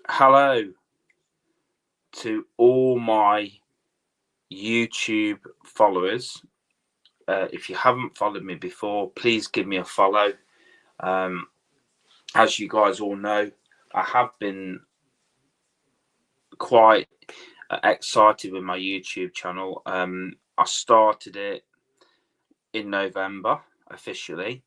Hello to all my YouTube followers. If you haven't followed me before, please give me a follow. As you guys all know, I have been quite excited with my YouTube channel. I started it in November officially,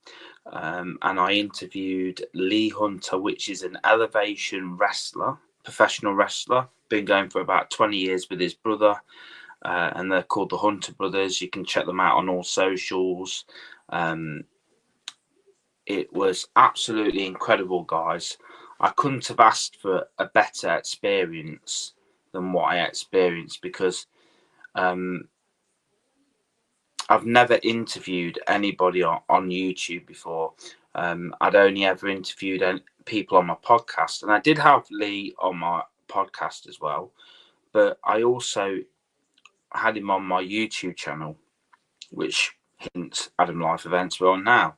and I interviewed Lee Hunter, which is an elevation wrestler, professional wrestler, been going for about 20 years with his brother. And they're called the Hunter Brothers. You can check them out on all socials. It was absolutely incredible, guys. I couldn't have asked for a better experience than what I experienced because I've never interviewed anybody on YouTube before. I'd only ever interviewed people on my podcast, and I did have Lee on my podcast as well, but I also had him on my YouTube channel, which hints Adam Life Events we're on now.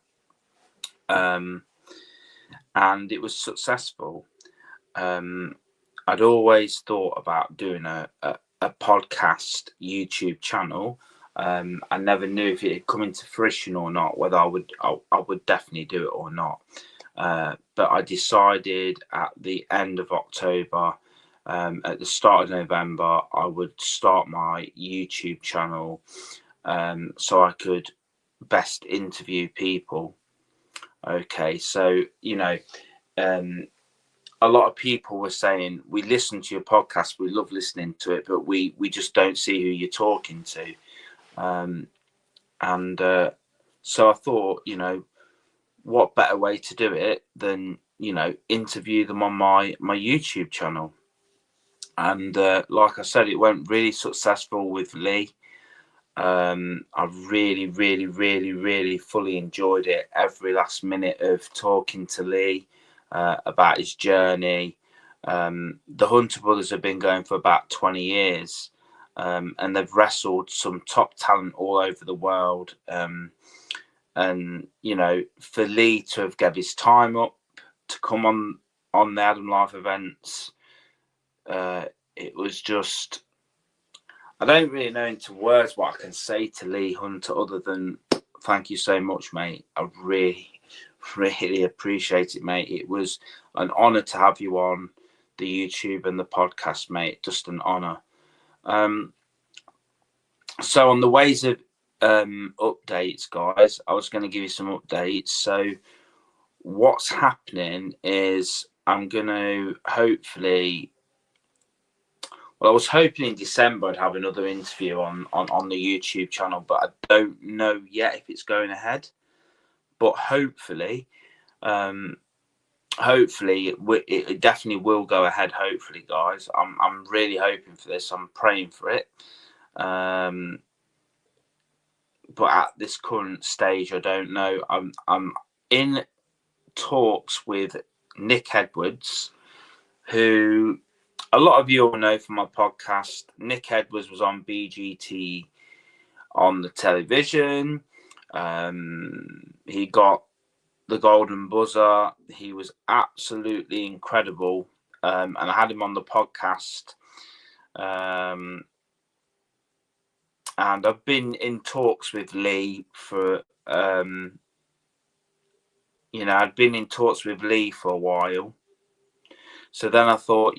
And it was successful. I'd always thought about doing a podcast YouTube channel. I never knew if it had come into fruition or not, whether I would definitely do it or not. But I decided at the end of October, at the start of November, I would start my YouTube channel so I could best interview people. Okay, so a lot of people were saying, we listen to your podcast, we love listening to it, but we just don't see who you're talking to. So I thought, what better way to do it than interview them on my YouTube channel. And like I said, it went really successful with Lee. I really, really, really, really fully enjoyed it. Every last minute of talking to Lee about his journey. The Hunter Brothers have been going for about 20 years, and they've wrestled some top talent all over the world. And for Lee to have given his time up to come on the Adam Life Events, it was just, I don't really know into words what I can say to Lee Hunter other than thank you so much, mate. I really, really appreciate it, mate. It was an honour to have you on the YouTube and the podcast, mate. Just an honour. So on the ways of updates, guys, I was going to give you some updates. So what's happening is I'm going to hopefully... Well, I was hoping in December I'd have another interview on the YouTube channel, but I don't know yet if it's going ahead. But hopefully, it definitely will go ahead. Hopefully, guys, I'm really hoping for this. I'm praying for it. But at this current stage, I don't know. I'm in talks with Nick Edwards, who a lot of you all know from my podcast. Nick Edwards was on BGT on the television. He got the Golden Buzzer. He was absolutely incredible. And I had him on the podcast. And I've been in talks with Lee for, I'd been in talks with Lee for a while. So then I thought,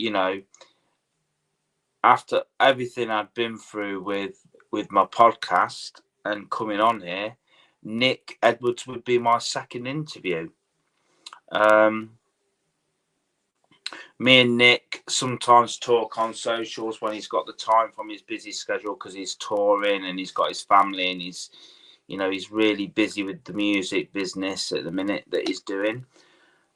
after everything I'd been through with my podcast and coming on here, Nick Edwards would be my second interview. Me and Nick sometimes talk on socials when he's got the time from his busy schedule because he's touring and he's got his family and he's really busy with the music business at the minute that he's doing.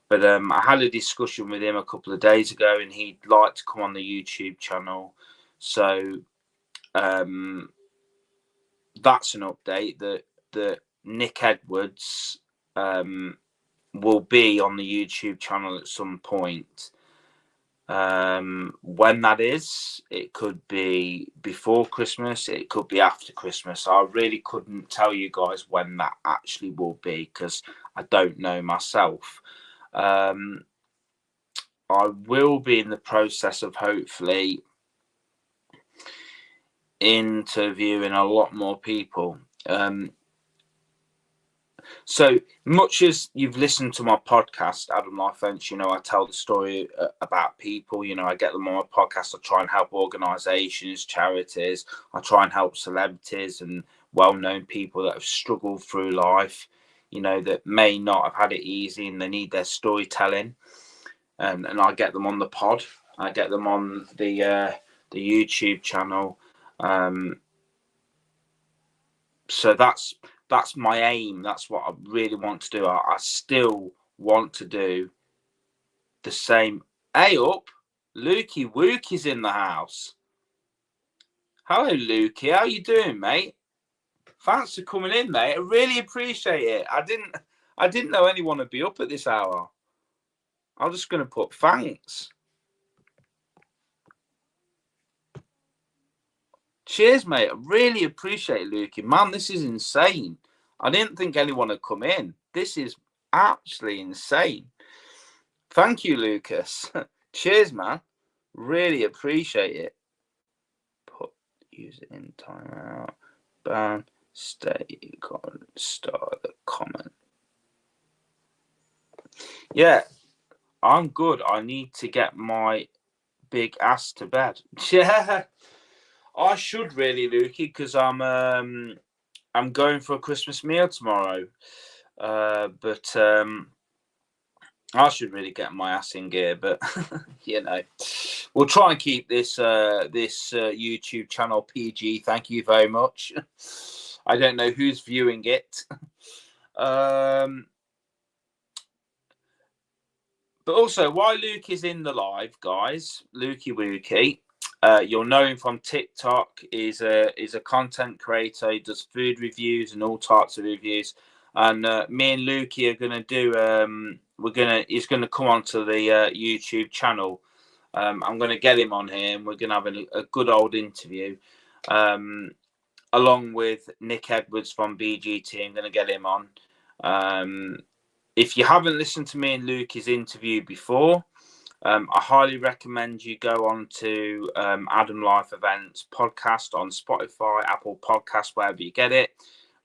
But I had a discussion with him a couple of days ago and he'd like to come on the YouTube channel. So that's an update that Nick Edwards will be on the YouTube channel at some point. When that is, it could be before Christmas, it could be after Christmas. I really couldn't tell you guys when that actually will be because I don't know myself. I will be in the process of hopefully interviewing a lot more people. So much as you've listened to my podcast, Adam Life Events, I tell the story about people. I get them on my podcast. I try and help organisations, charities. I try and help celebrities and well-known people that have struggled through life, that may not have had it easy and they need their storytelling. And I get them on the pod. I get them on the YouTube channel. So that's my aim. That's what I really want to do. I still want to do the same. Hey up, Lukey Wookie's in the house. Hello, Lukey. How you doing, mate? Thanks for coming in, mate. I really appreciate it. I didn't know anyone would be up at this hour. I'm just going to put thanks. Cheers, mate. I really appreciate it, Lukey. Man, this is insane. I didn't think anyone would come in. This is absolutely insane. Thank you, Lucas. Cheers, man. Really appreciate it. Use it in timeout. Ban. Stay. Start the comment. Yeah, I'm good. I need to get my big ass to bed. Yeah. I should really, Lukey, because I'm going for a Christmas meal tomorrow. But I should really get my ass in gear. But we'll try and keep this YouTube channel PG. Thank you very much. I don't know who's viewing it. But also, while Luke is in the live, guys, Lukey Wookie. You'll know him from TikTok. He's a content creator. He does food reviews and all types of reviews. And me and Lukey are gonna do. He's gonna come onto the YouTube channel. I'm gonna get him on here, and we're gonna have a good old interview. Along with Nick Edwards from BGT, I'm gonna get him on. If you haven't listened to me and Lukey's interview before, I highly recommend you go on to Adam Life Events podcast on Spotify, Apple Podcasts, wherever you get it.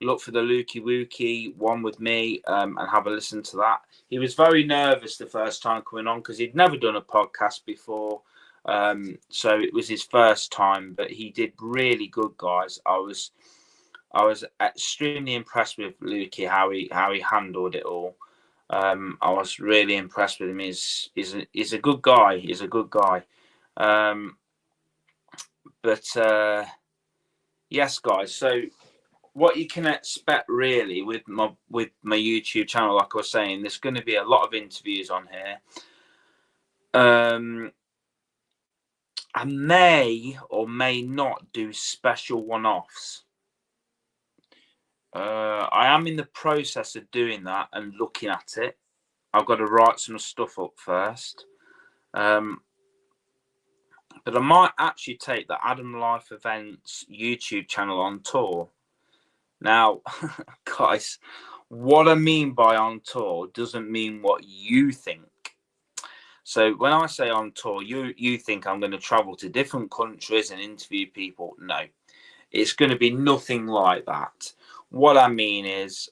Look for the Lukey Wookie one with me and have a listen to that. He was very nervous the first time coming on because he'd never done a podcast before. So it was his first time, but he did really good, guys. I was extremely impressed with Lukey, how he handled it all. I was really impressed with him. He's a good guy. He's a good guy. Yes, guys. So what you can expect really with my YouTube channel, like I was saying, there's going to be a lot of interviews on here. I may or may not do special one-offs. I am in the process of doing that and looking at it. I've got to write some stuff up first. But I might actually take the Adam Life Events YouTube channel on tour. Now, guys, what I mean by on tour doesn't mean what you think. So when I say on tour, you think I'm going to travel to different countries and interview people. No, it's going to be nothing like that. What I mean is,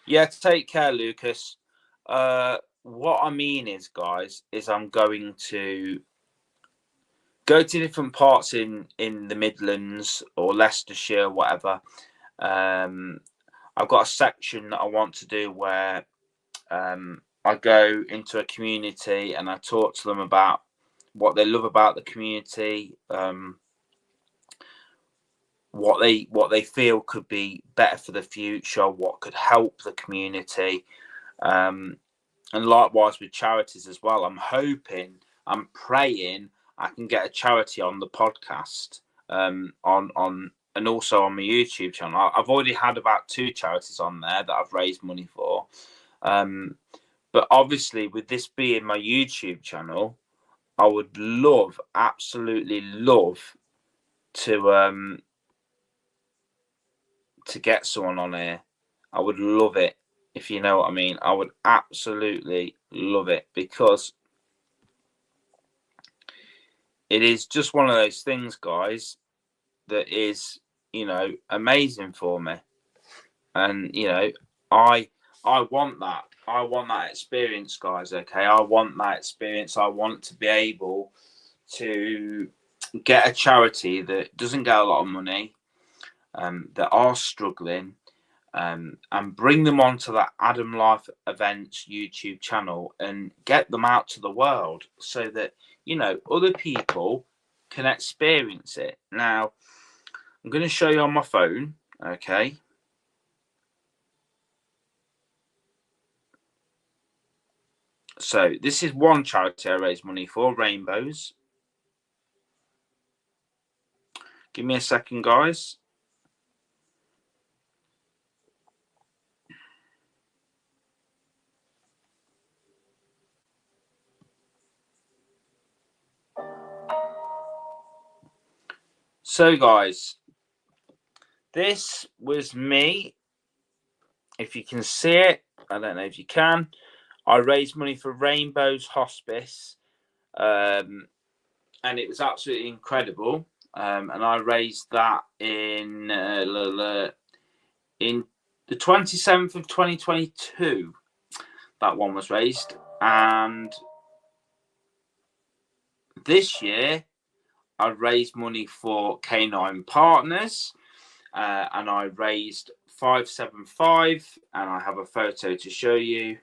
yeah, take care, Lucas. What I mean is, guys, is I'm going to go to different parts in the Midlands or Leicestershire, whatever. I've got a section that I want to do where I go into a community and I talk to them about what they love about the community, what they feel could be better for the future, what could help the community, and likewise with charities as well. I'm praying I can get a charity on the podcast, on and also on my YouTube channel. I've already had about 2 charities on there that I've raised money for. But obviously, with this being my YouTube channel, I would absolutely love to get someone on here. I would love it, if you know what I mean. I would absolutely love it, because it is just one of those things, guys, that is, amazing for me. And, I want that. I want that experience, guys. Okay. I want that experience. I want to be able to get a charity that doesn't get a lot of money, that are struggling, and bring them onto that Adam Life Events YouTube channel and get them out to the world so that, other people can experience it. Now, I'm going to show you on my phone, okay? So this is one charity I raise money for, Rainbows. Give me a second, guys. So, guys, this was me. If you can see it, I don't know if you can. I raised money for Rainbows Hospice, and it was absolutely incredible. And I raised that in the 27th of 2022. That one was raised, and this year I raised money for Canine Partners, and I raised 575, and I have a photo to show you.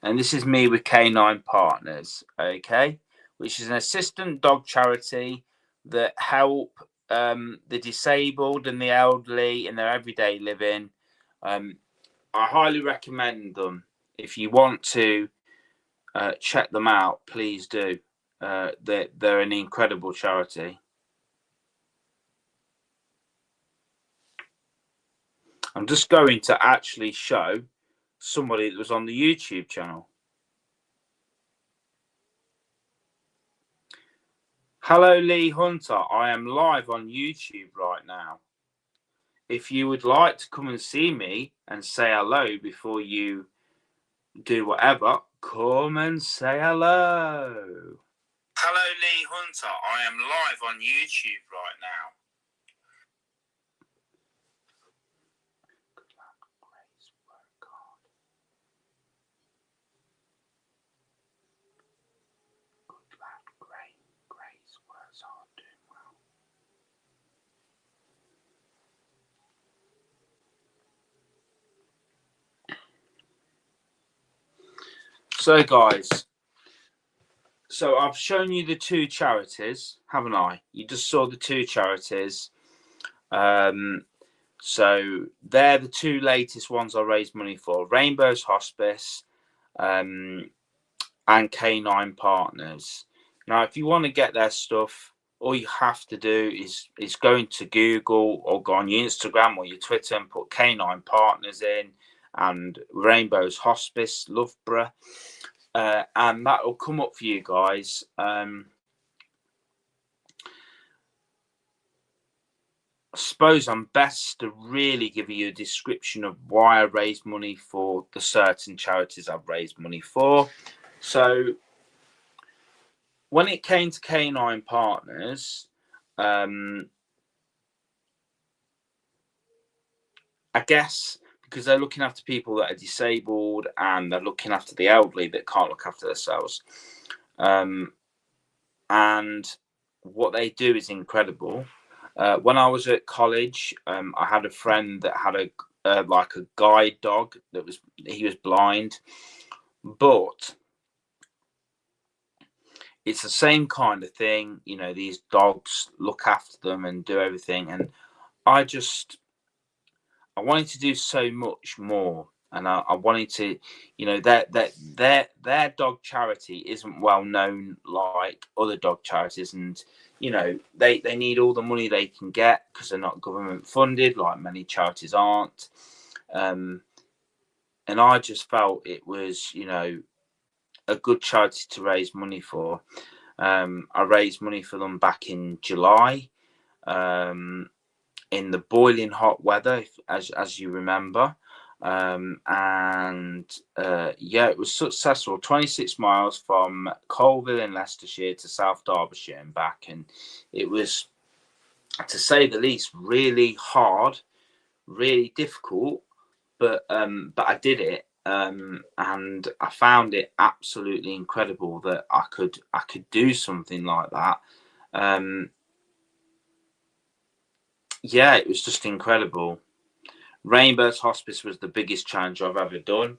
And this is me with Canine Partners, okay, which is an assistant dog charity that help the disabled and the elderly in their everyday living. I highly recommend them. If you want to check them out, please do. They're an incredible charity. I'm just going to actually show somebody that was on the YouTube channel. Hello, Lee Hunter. I am live on YouTube right now. If you would like to come and see me and say hello before you do whatever, come and say hello. Hello, Lee Hunter. I am live on YouTube right now. So, guys, I've shown you the two charities, haven't I? You just saw the two charities. So they're the two latest ones I raised money for: Rainbows Hospice, and Canine Partners. Now, if you want to get their stuff, all you have to do is go into Google or go on your Instagram or your Twitter and put Canine Partners in and Rainbows Hospice Loughborough, and that will come up for you guys. I suppose I'm best to really give you a description of why I raised money for the certain charities I've raised money for. So when it came to Canine Partners, I guess because they're looking after people that are disabled and they're looking after the elderly that can't look after themselves. And what they do is incredible. When I was at college, I had a friend that had a guide dog he was blind, but it's the same kind of thing. These dogs look after them and do everything, and I wanted to do so much more, and I wanted to, their dog charity isn't well known like other dog charities, and they need all the money they can get because they're not government funded like many charities aren't, and I just felt it was a good charity to raise money for. I raised money for them back in July, in the boiling hot weather, as you remember. Yeah, it was successful. 26 miles from Colville in Leicestershire to South Derbyshire and back, and it was, to say the least, really hard, really difficult, but I did it, and I found it absolutely incredible that I could do something like that. Yeah, it was just incredible. Rainbirds Hospice was the biggest challenge I've ever done,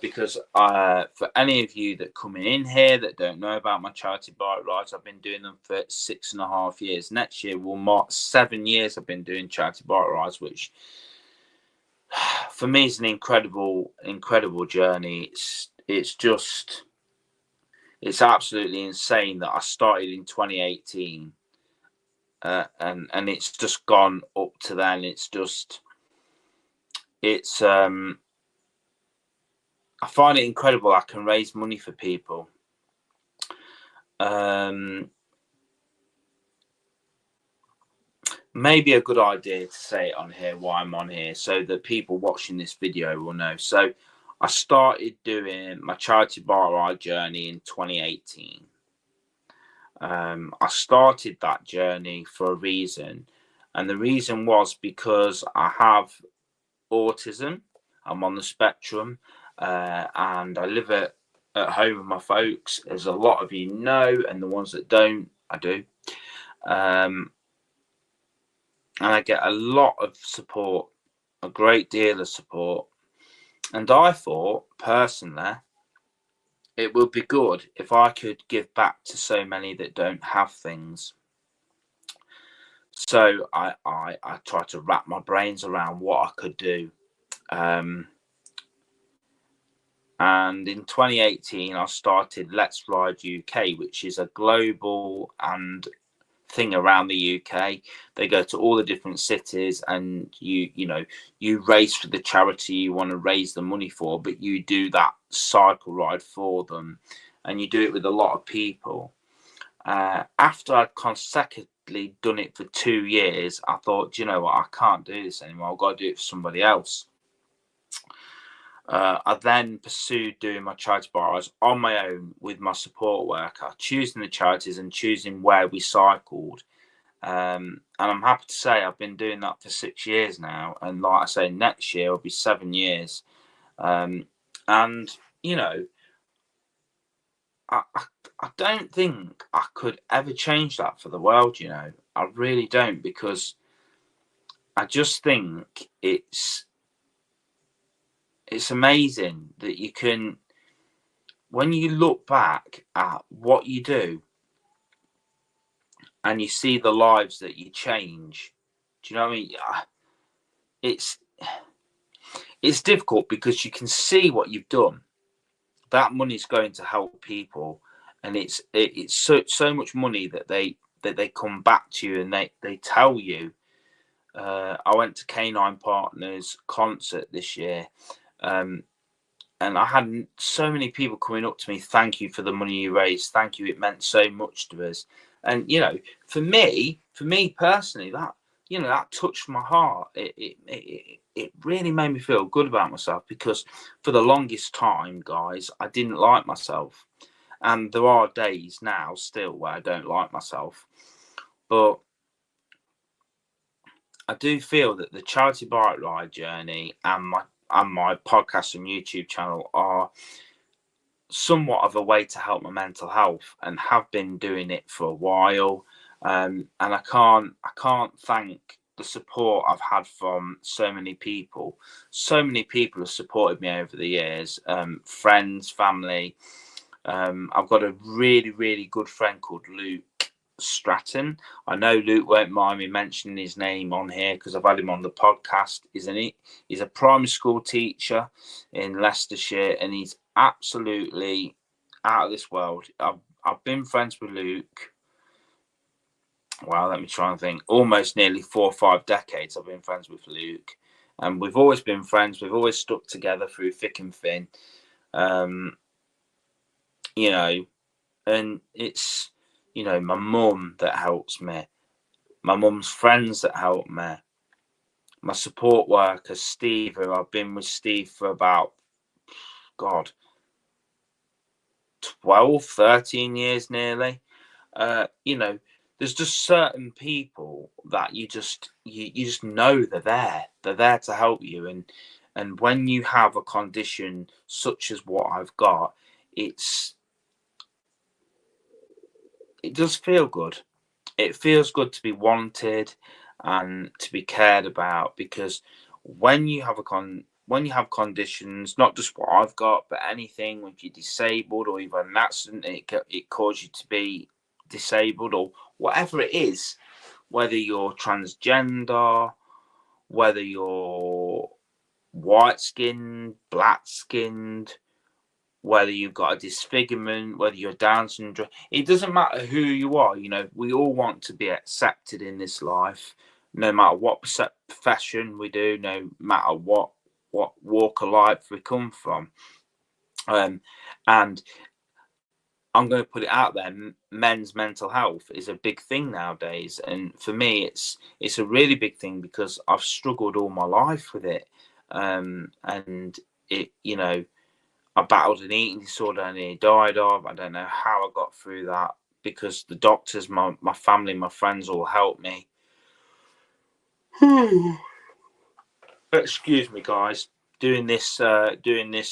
because for any of you that coming in here that don't know about my charity bike rides, I've been doing them for 6.5 years. Next year will mark 7 years I've been doing charity bike rides, which for me is an incredible journey. It's absolutely insane that I started in 2018, and it's just gone up to then. I find it incredible I can raise money for people. Maybe a good idea to say it on here, why I'm on here, so that people watching this video will know. So I started doing my charity bike ride journey in 2018. I started that journey for a reason, and the reason was because I have autism. I'm on the spectrum, and I live at home with my folks, as a lot of you know, and the ones that don't, I do. And I get a lot of support, a great deal of support. And I thought, personally, it would be good if I could give back to so many that don't have things. So I tried to wrap my brains around what I could do. And in 2018, I started Let's Ride UK, which is a global and thing around the UK. They go to all the different cities, and you race for the charity you want to raise the money for, but you do that cycle ride for them, and you do it with a lot of people. After I'd consecutively done it for 2 years, I thought, you know what, I can't do this anymore. I've got to do it for somebody else. I then pursued doing my charity bike rides on my own with my support worker, choosing the charities and choosing where we cycled. And I'm happy to say I've been doing that for 6 years now. And like I say, next year will be 7 years. And, I don't think I could ever change that for the world, I really don't, because I just think it's amazing that you can, when you look back at what you do and you see the lives that you change. Do you know what I mean? It's difficult because you can see what you've done. That money's going to help people, and it's so much money that they come back to you and they tell you. I went to Canine Partners concert this year, and I had so many people coming up to me, thank you for the money you raised, thank you, it meant so much to us. And for me personally, that touched my heart. It really made me feel good about myself, because for the longest time, guys, I didn't like myself, and there are days now still where I don't like myself, but I do feel that the charity bike ride journey and my podcast and YouTube channel are somewhat of a way to help my mental health, and have been doing it for a while. And I can't thank the support I've had from so many people. So many people have supported me over the years, friends, family. I've got a really, really good friend called Luke Stratton. I know Luke won't mind me mentioning his name on here because I've had him on the podcast, isn't he? He's a primary school teacher in Leicestershire, and he's absolutely out of this world. I've been friends with Luke. Wow, let me try and think. Almost nearly 4 or 5 decades I've been friends with Luke, and we've always been friends. We've always stuck together through thick and thin. And it's my mum that helps me, my mum's friends that help me, my support worker, Steve, who I've been with Steve for about, God, 12, 13 years nearly. You know, there's just certain people that you just know they're there to help you, and when you have a condition such as what I've got, it does feel good. It feels good to be wanted and to be cared about, because when you have when you have conditions, not just what I've got, but anything, if you're disabled or you've had an accident, it causes you to be disabled, or whatever it is, whether you're transgender, whether you're white skinned, black skinned, whether you've got a disfigurement, whether you're Down syndrome, it doesn't matter who you are. You know, we all want to be accepted in this life, no matter what profession we do, no matter what walk of life we come from. And I'm going to put it out there: men's mental health is a big thing nowadays, and for me, it's a really big thing because I've struggled all my life with it, and it, you know, I battled an eating disorder and he died of. I don't know how I got through that, because the doctors, my family, my friends all helped me. Excuse me, guys. Doing this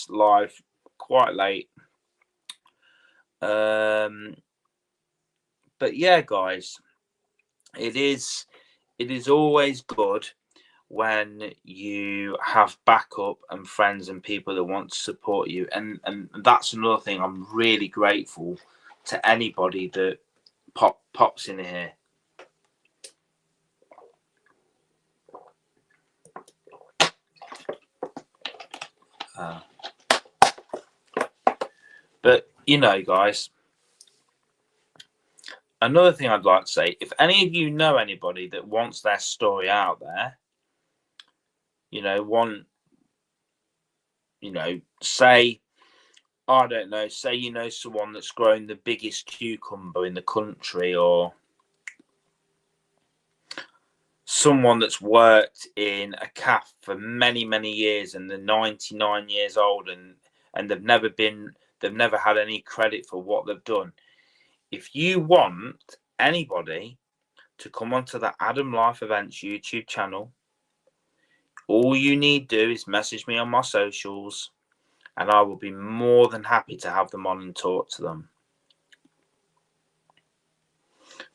live quite late. But yeah, guys, it is always good when you have backup and friends and people that want to support you, and that's another thing. I'm really grateful to anybody that pops in here. But you know, guys, another thing I'd like to say: if any of you know anybody that wants their story out there, you know, say, I don't know, say you know someone that's grown the biggest cucumber in the country, or someone that's worked in a cafe for many years and they're 99 years old, and they've never had any credit for what they've done. If you want anybody to come onto the Adam Life Events YouTube channel, all you need to do is message me on my socials, and I will be more than happy to have them on and talk to them.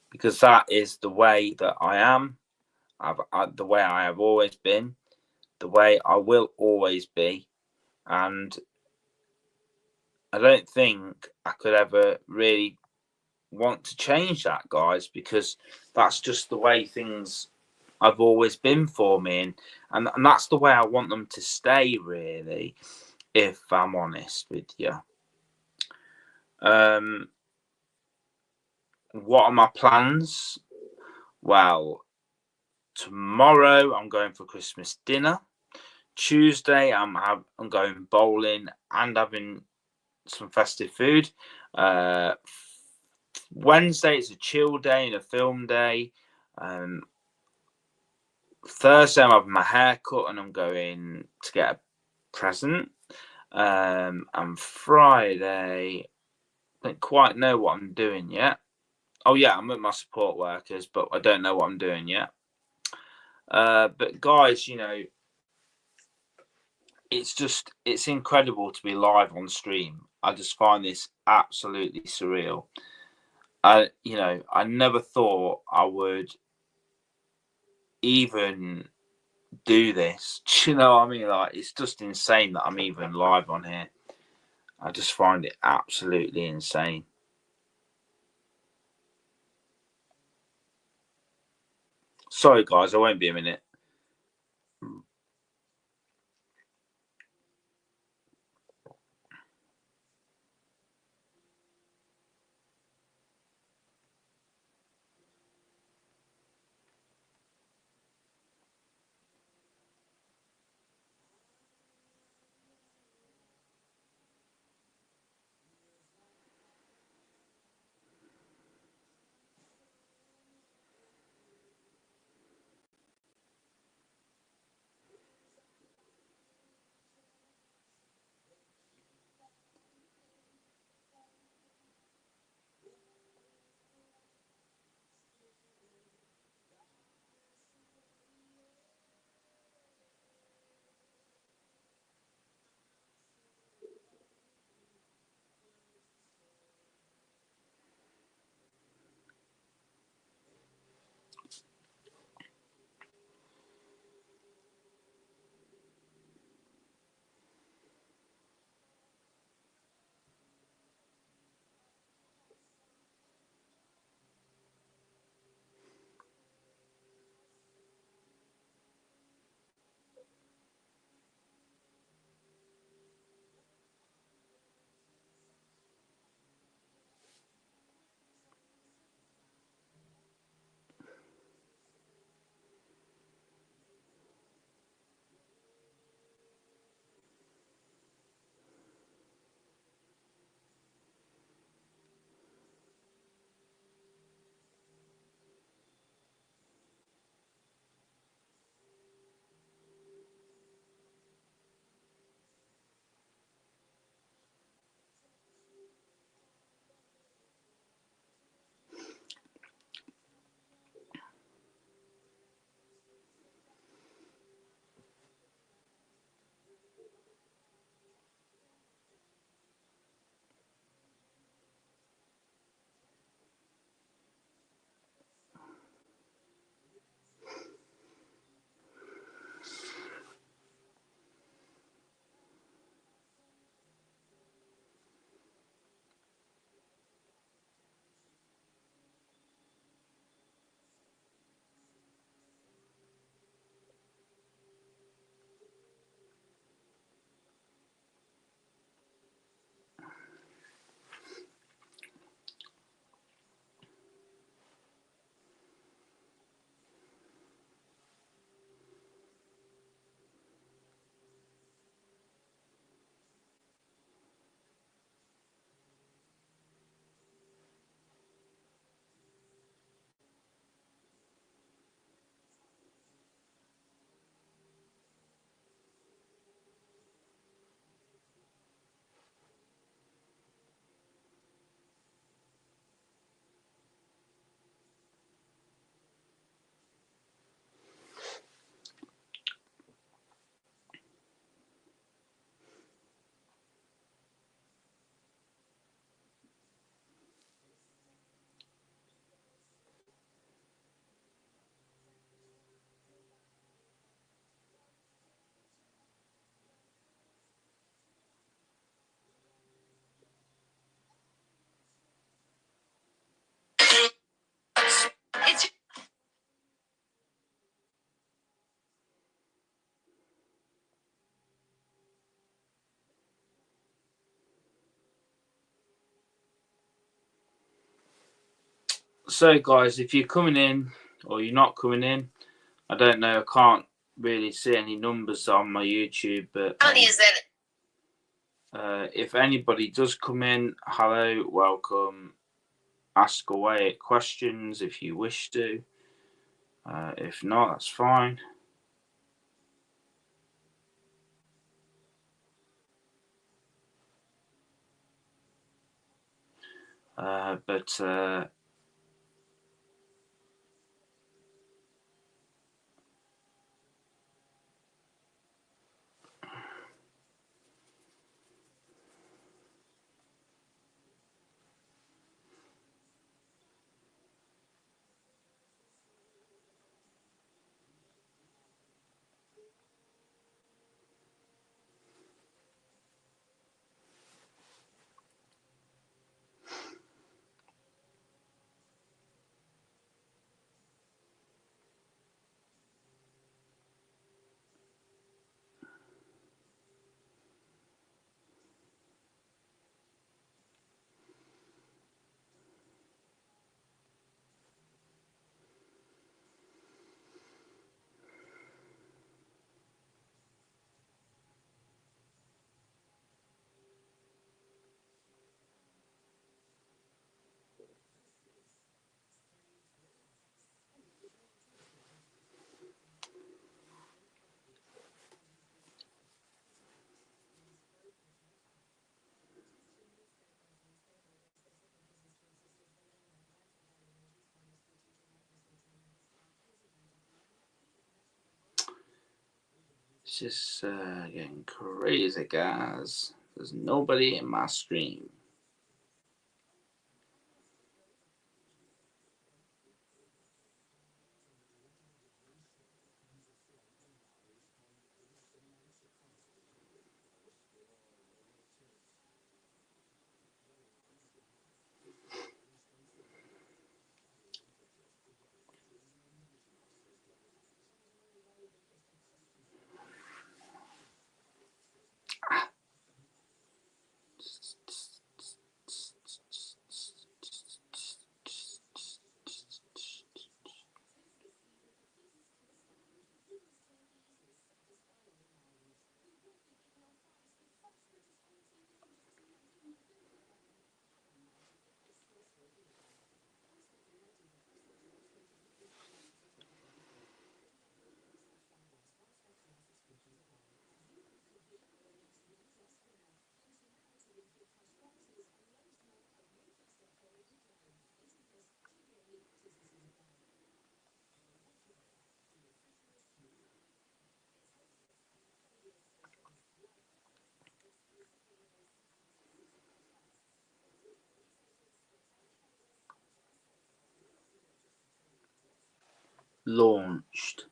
Because that is the way that I am, the way I have always been, the way I will always be. And I don't think I could ever really want to change that, guys, because that's just the way things have always been for me, and that's the way I want them to stay, really, if I'm honest with you. What are my plans? Well, tomorrow I'm going for Christmas dinner. Tuesday I'm going bowling and having some festive food. Wednesday it's a chill day and a film day. Thursday I'm having my hair cut and I'm going to get a present. And Friday, I don't quite know what I'm doing yet. Oh yeah, I'm with my support workers, but I don't know what I'm doing yet. But guys, you know, it's incredible to be live on stream. I just find this absolutely surreal. I never thought I would even do this. Do you know what I mean? Like, it's just insane that I'm even live on here. I just find it absolutely insane. Sorry, guys, I won't be a minute. So, guys, if you're coming in or you're not coming in, I don't know. I can't really see any numbers on my YouTube, but if anybody does come in, hello, welcome. Ask away at questions if you wish to. If not, that's fine. But it's just getting crazy, guys. There's nobody in my stream. Launched.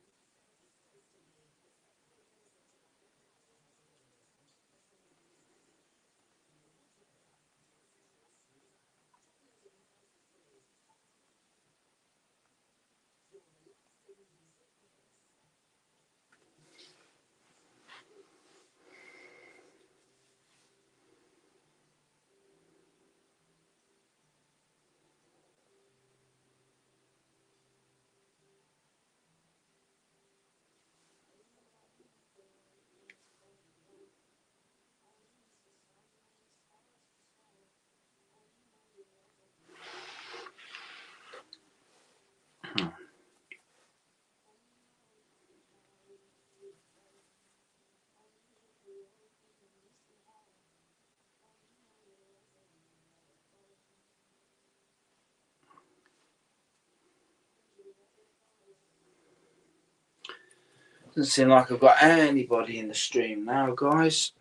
Doesn't seem like I've got anybody in the stream now, guys.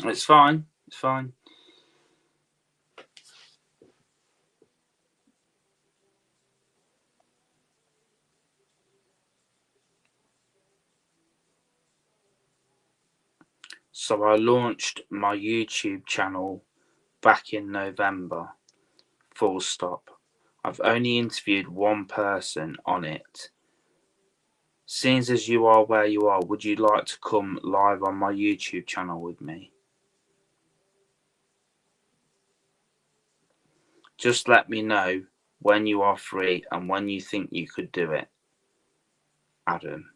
It's fine. It's fine. So I launched my YouTube channel back in November. Full stop. I've only interviewed one person on it. Seeing as you are where you are, would you like to come live on my YouTube channel with me? Just let me know when you are free and when you think you could do it, Adam.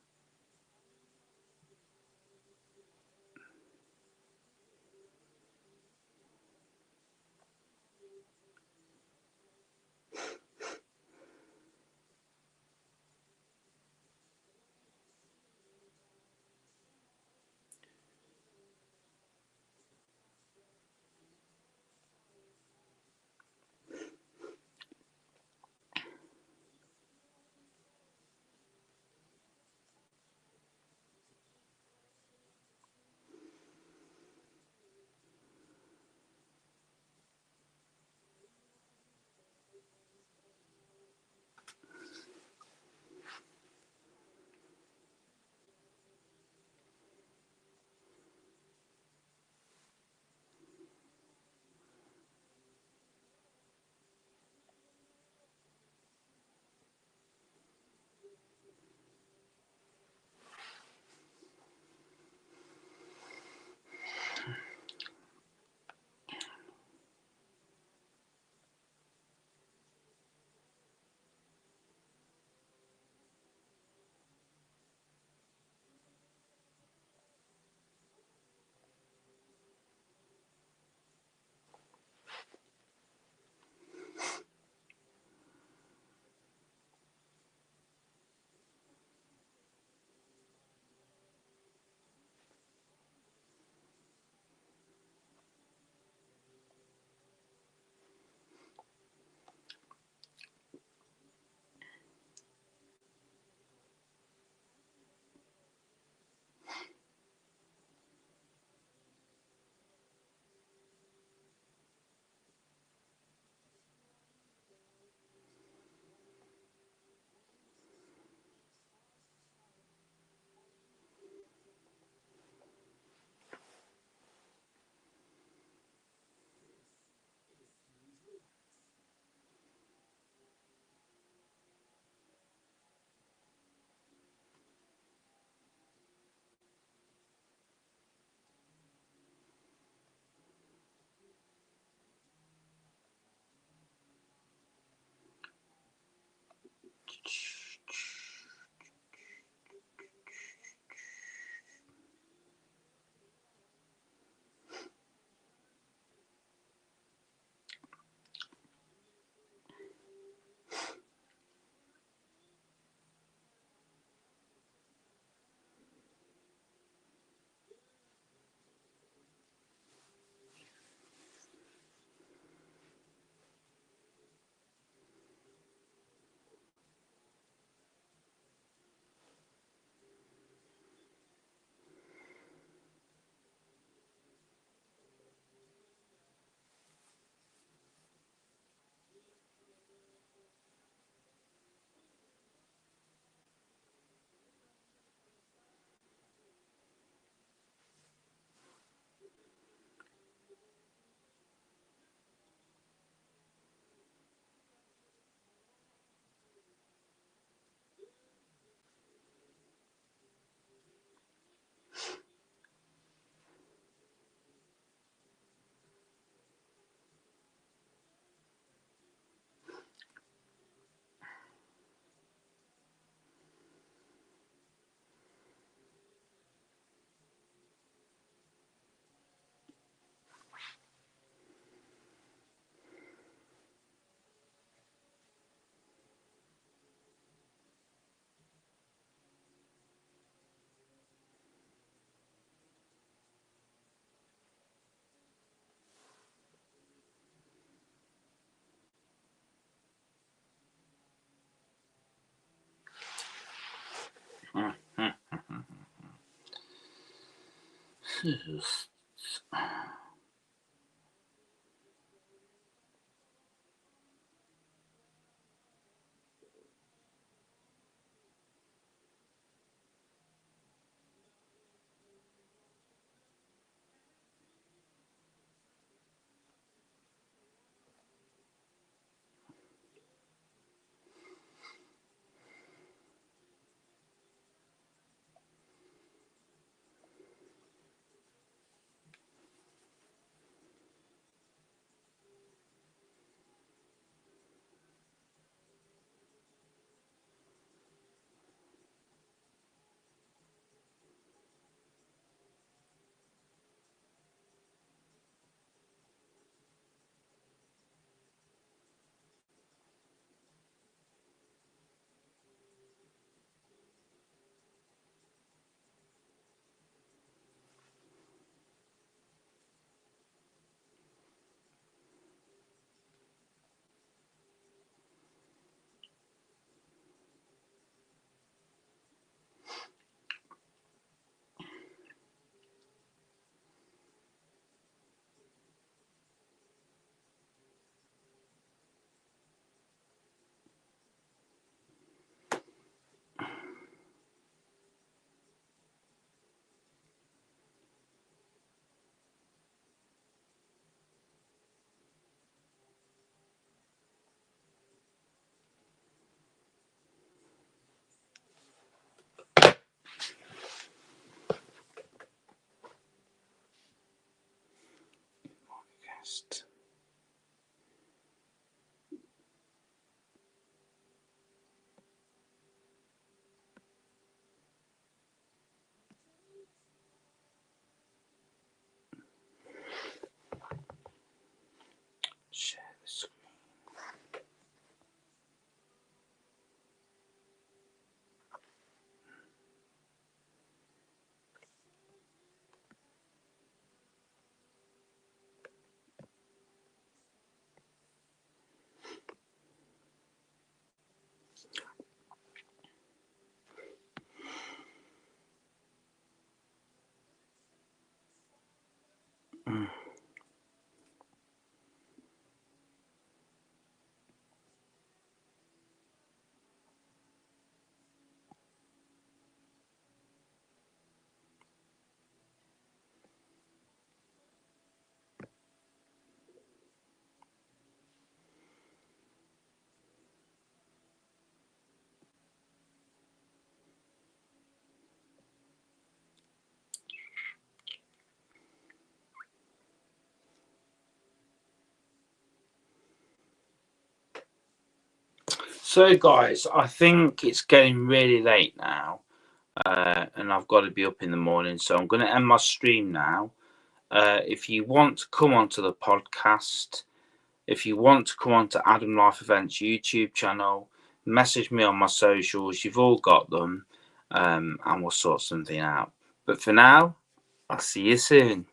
So, guys, I think it's getting really late now, and I've got to be up in the morning. So I'm going to end my stream now. If you want to come onto the podcast, if you want to come onto Adam Life Events YouTube channel, message me on my socials. You've all got them, and we'll sort something out. But for now, I'll see you soon.